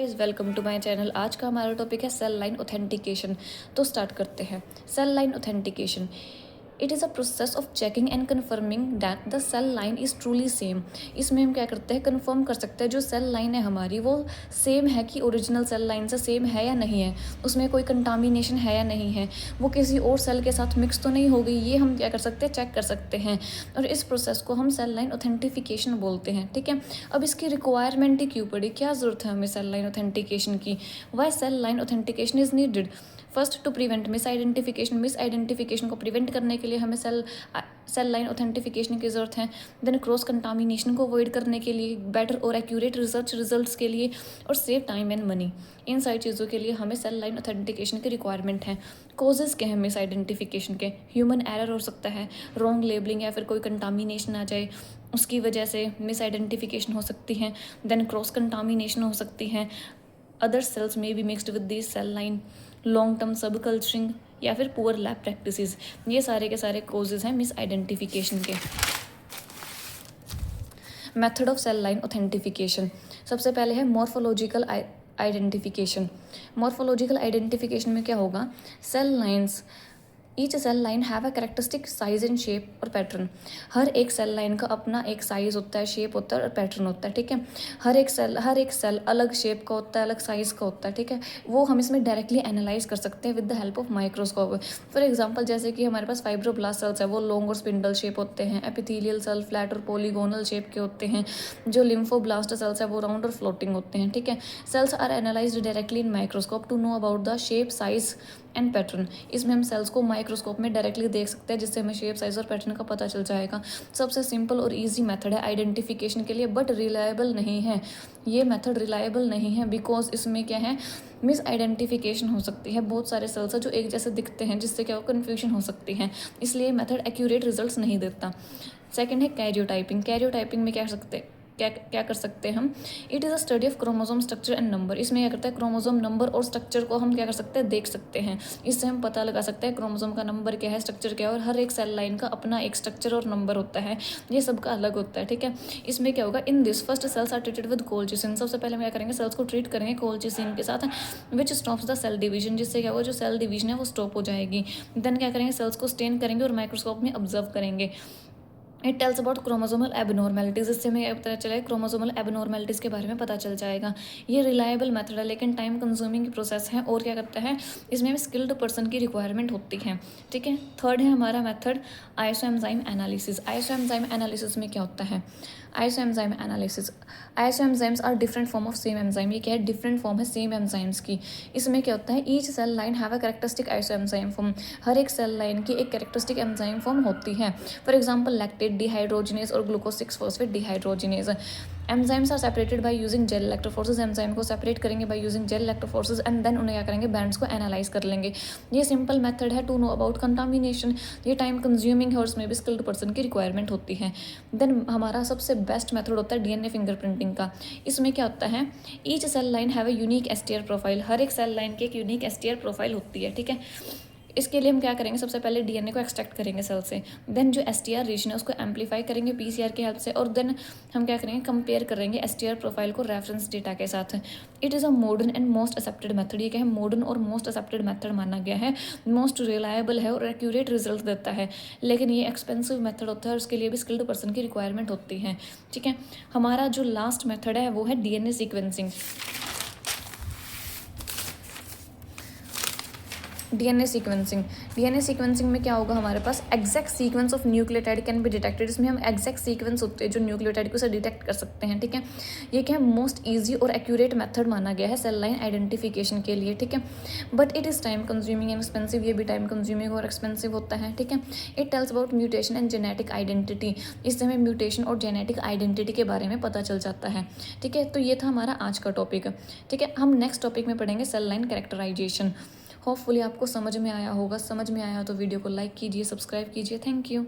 Guys, welcome to my channel. आज का हमारा टॉपिक है सेल लाइन ऑथेंटिकेशन। तो स्टार्ट करते हैं। Cell line authentication, it is a process of checking and confirming that the cell line is truly same. इसमें हम क्या करते हैं, कन्फर्म कर सकते हैं जो सेल लाइन है हमारी वो सेम है कि ओरिजिनल सेल लाइन से सेम है या नहीं है, उसमें कोई कंटामिनेशन है या नहीं है, वो किसी और सेल के साथ मिक्स तो नहीं हो गई। ये हम क्या कर सकते हैं, चेक कर सकते हैं। और इस प्रोसेस को हम सेल लाइन ऑथेंटिफिकेशन बोलते हैं। ठीक है, अब इसकी रिक्वायरमेंट ही क्यों पड़ी, क्या ज़रूरत है हमें सेल लाइन ऑथेंटिकेशन की? Why cell line authentication is needed? First, to prevent misidentification को प्रिवेंट करने के लिए हमें सेल लाइन ऑथेंटिफिकेशन की ज़रूरत है। देन क्रॉस कंटामिनेशन को अवॉइड करने के लिए, बेटर और एक्यूरेट रिजल्ट्स के लिए, और सेव टाइम एंड मनी। इन सारी चीज़ों के लिए हमें सेल लाइन ऑथेंटिकेशन की रिक्वायरमेंट है। कॉजेज़ क्या है मिस आइडेंटिफिकेशन के? ह्यूमन एरर हो सकता है, रॉन्ग लेबलिंग या फिर कोई कंटामिनेशन आ जाए, उसकी वजह से मिस आइडेंटिफिकेशन हो सकती है। देन क्रॉस कंटामिनेशन हो सकती है, अदर सेल्स में be mixed with this cell line, long term subculturing, या फिर पुअर लैब प्रैक्टिसेस। ये सारे के सारे कॉजेज हैं मिस आइडेंटिफिकेशन के। Method of cell line authentification, सबसे पहले है मॉर्फोलॉजिकल आइडेंटिफिकेशन। मॉर्फोलॉजिकल आइडेंटिफिकेशन में क्या होगा, cell lines, each cell line have a characteristic size and shape और पैटर्न। हर एक सेल लाइन का अपना एक साइज होता है, शेप होता है और पैटर्न होता है। ठीक है, हर एक सेल अलग शेप का होता है, अलग साइज का होता है। ठीक है, वो हम इसमें डायरेक्टली एनालाइज कर सकते हैं with the help of microscope. For example, जैसे कि हमारे पास फाइब्रोब्लास्ट सेल्स है, वो लॉन्ग और स्पिंडल शेप होते हैं। एपिथेलियल सेल फ्लैट और पॉलीगोनल शेप के होते हैं। जो लिम्फोब्लास्ट सेल्स है वो राउंड और फ्लोटिंग होते हैं। ठीक है, cells are analysed directly in microscope to know about the shape, size and pattern. इसमें हम सेल्स को माइक्रोस्कोप में डायरेक्टली देख सकते हैं, जिससे हमें शेप, साइज और पैटर्न का पता चल जाएगा। सबसे सिंपल और इजी मेथड है आइडेंटिफिकेशन के लिए, बट रिलायबल नहीं है। ये मेथड रिलायबल नहीं है बिकॉज इसमें क्या है, मिस आइडेंटिफिकेशन हो सकती है। बहुत सारे सेल्स है जो एक जैसे दिखते हैं, जिससे क्या हो, कन्फ्यूजन हो सकती है। इसलिए मेथड एक्यूरेट रिजल्ट्स नहीं देता। सेकेंड है कैरियोटाइपिंग। कैरियोटाइपिंग में क्या कर सकते हैं हम, it is a study of chromosome structure and number. इसमें क्या करता है, क्रोमोसोम नंबर और स्ट्रक्चर को हम क्या कर सकते हैं, देख सकते हैं। इससे हम पता लगा सकते हैं क्रोमोसोम का नंबर क्या है, स्ट्रक्चर क्या है, और हर एक सेल लाइन का अपना एक स्ट्रक्चर और नंबर होता है, ये सबका अलग होता है। ठीक है, इसमें क्या होगा, in this first cells are treated with colchicine. सबसे पहले हम क्या करेंगे, सेल्स को ट्रीट करेंगे कोल्चिसिन के साथ, विच स्टॉप्स द सेल डिवीजन, जिससे क्या होगा, जो सेल डिवीजन है वो स्टॉप हो जाएगी। देन क्या करेंगे, सेल्स को स्टेन करेंगे और माइक्रोस्कोप में ऑब्जर्व करेंगे। It tells about chromosomal abnormalities. इससे हमें पता चलेगा क्रोमोसोमल एबनॉर्मेलिटीज़ के बारे में पता चल जाएगा। ये रिलायबल मेथड है, लेकिन टाइम कंज्यूमिंग प्रोसेस है। और क्या करता है, इसमें हमें स्किल्ड पर्सन की रिक्वायरमेंट होती है। ठीक है, थर्ड है हमारा method isoenzyme analysis. Isoenzyme analysis में क्या होता है, isoenzyme analysis, isoenzymes are different form of same enzyme. ये क्या है, डिफरेंट फॉर्म है सेम एंजाइम्स की। इसमें क्या होता है, each cell line have a characteristic isoenzyme form. हर एक सेल लाइन की एक कैरेक्टरिस्टिक एंजाइम फॉर्म होती है। फॉर एग्जाम्पल, लैक्टेट डिहाइड्रोजिनेज और glucose six phosphate dehydrogenase. Enzymes are separated by using gel electrophoresis. Enzyme को सेपरेट करेंगे by using gel electrophoresis, and then उन्हें क्या करेंगे, बैंड्स को एनालाइज कर लेंगे। ये सिंपल मेथड है टू नो अबाउट कंटामिनेशन। ये टाइम कंज्यूमिंग है और उसमें भी स्किल्ड पर्सन की रिक्वायरमेंट होती है। देन हमारा सबसे बेस्ट मेथड होता है डीएनए फिंगरप्रिंटिंग का। इसमें क्या होता है, each cell line have a unique STR profile. हर एक सेल लाइन की एक यूनिक एसटीआर प्रोफाइल होती है। ठीक है, इसके लिए हम क्या करेंगे, सबसे पहले डीएनए को एक्सट्रैक्ट करेंगे सेल से। देन जो एसटीआर रीजन है उसको एम्पलीफाई करेंगे पीसीआर की हेल्प से, और देन हम क्या करेंगे, कंपेयर करेंगे एसटीआर प्रोफाइल को रेफरेंस डेटा के साथ। It is a modern and most accepted method. ये क्या है, मॉडर्न और मोस्ट एक्सेप्टेड मेथड माना गया है। मोस्ट रिलायबल है और एक्यूरेट रिजल्ट देता है, लेकिन ये एक्सपेंसिव मेथड होता है और उसके लिए भी स्किल्ड पर्सन की रिक्वायरमेंट होती है। ठीक है, हमारा जो लास्ट मेथड है वो है डीएनए सीक्वेंसिंग। डीएनए सीक्वेंसिंग में क्या होगा, हमारे पास exact sequence of nucleotide can be detected. इसमें हम एग्जैक्ट सीक्वेंस होते हैं जो न्यूक्लियोटाइड को उसे डिटेक्ट कर सकते हैं। ठीक है, ये क्या है, मोस्ट ईजी और एक्यूरेट मेथड माना गया है सेल लाइन आइडेंटिफिकेशन के लिए। ठीक है, but it is time consuming and expensive. ये भी टाइम कंज्यूमिंग और एक्सपेंसिव होता है। ठीक है, it tells about mutation and genetic identity. इससे हमें म्यूटेशन और जेनेटिक आइडेंटिटी के बारे में पता चल जाता है। ठीक है, तो ये था हमारा आज का टॉपिक। ठीक है, हम नेक्स्ट टॉपिक में पढ़ेंगे सेल लाइन कैरेक्टराइजेशन। होपफुली आपको समझ में आया होगा। समझ में आया तो वीडियो को लाइक कीजिए, सब्सक्राइब कीजिए। Thank you.